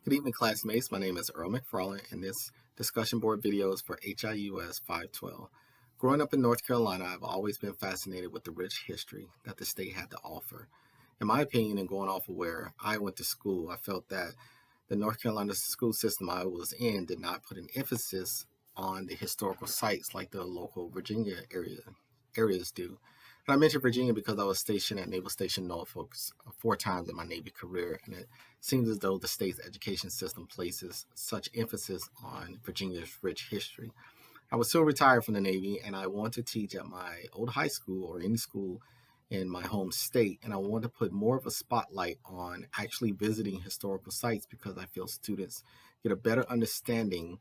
Good evening, classmates. My name is Earl McFarland, and this discussion board video is for HIUS 512. Growing up in North Carolina, I've always been fascinated with the rich history that the state had to offer. In my opinion, and going off of where I went to school, I felt that the North Carolina school system I was in did not put an emphasis on the historical sites like the local Virginia areas do. And I mentioned Virginia because I was stationed at Naval Station Norfolk 4 times in my Navy career, and it seems as though the state's education system places such emphasis on Virginia's rich history. I was soon retired from the Navy, and I want to teach at my old high school or any school in my home state, and I want to put more of a spotlight on actually visiting historical sites because I feel students get a better understanding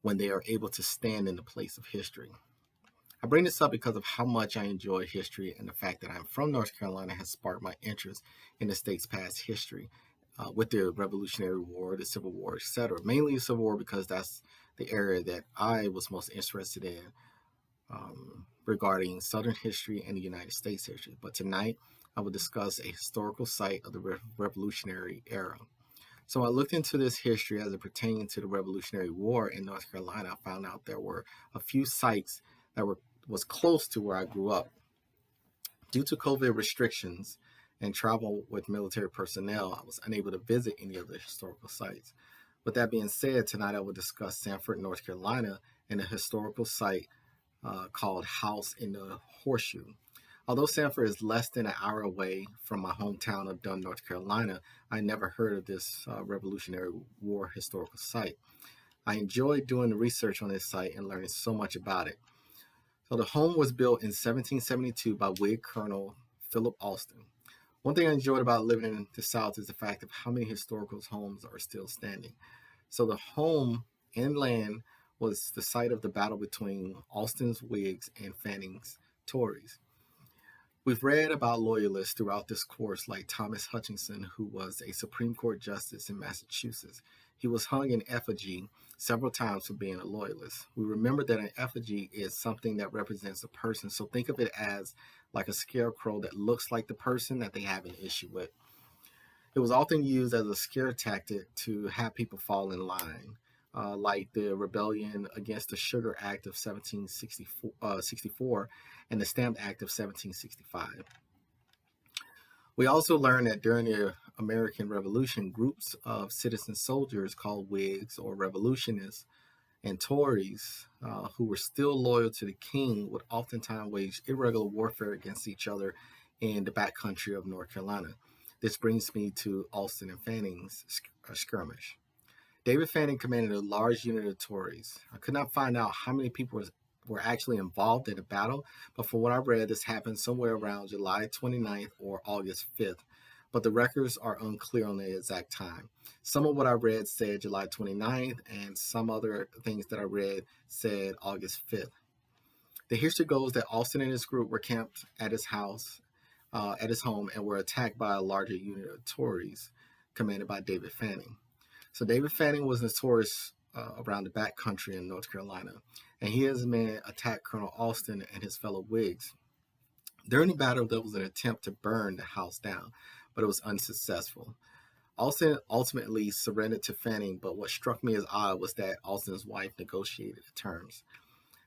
when they are able to stand in the place of history. I bring this up because of how much I enjoy history, and the fact that I'm from North Carolina has sparked my interest in the state's past history with the Revolutionary War, the Civil War, etc. Mainly the Civil War because that's the area that I was most interested in regarding Southern history and the United States history. But tonight, I will discuss a historical site of the Revolutionary era. So I looked into this history as it pertained to the Revolutionary War in North Carolina. I found out there were a few sites that was close to where I grew up. Due to COVID restrictions and travel with military personnel, I was unable to visit any of the historical sites. With that being said, tonight I will discuss Sanford, North Carolina, and a historical site called House in the Horseshoe. Although Sanford is less than an hour away from my hometown of Dunn, North Carolina, I never heard of this Revolutionary War historical site. I enjoyed doing the research on this site and learning so much about it. So the home was built in 1772 by Whig Colonel Philip Alston. One thing I enjoyed about living in the South is the fact of how many historical homes are still standing. So the home and land was the site of the battle between Alston's Whigs and Fanning's Tories. We've read about loyalists throughout this course, like Thomas Hutchinson, who was a Supreme Court justice in Massachusetts. He was hung in effigy several times for being a loyalist. We remember that an effigy is something that represents a person, so think of it as like a scarecrow that looks like the person that they have an issue with. It was often used as a scare tactic to have people fall in line, like the rebellion against the Sugar Act of 1764 and the Stamp Act of 1765. We also learned that during the American Revolution, groups of citizen soldiers called Whigs or revolutionists and Tories who were still loyal to the king would oftentimes wage irregular warfare against each other in the backcountry of North Carolina. This brings me to Alston and Fanning's skirmish. David Fanning commanded a large unit of Tories. I could not find out how many people were actually involved in the battle, but from what I read, this happened somewhere around July 29th or August 5th, but the records are unclear on the exact time. Some of what I read said July 29th, and some other things that I read said August 5th. The history goes that Alston and his group were camped at his house, at his home, and were attacked by a larger unit of Tories commanded by David Fanning. So David Fanning was notorious around the back country in North Carolina, and he and his men attacked Colonel Alston and his fellow Whigs. During the battle, there was an attempt to burn the house down, but it was unsuccessful. Alston ultimately surrendered to Fanning, but what struck me as odd was that Alston's wife negotiated the terms.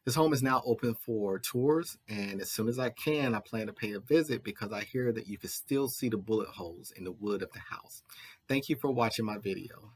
This home is now open for tours, and as soon as I can, I plan to pay a visit because I hear that you can still see the bullet holes in the wood of the house. Thank you for watching my video.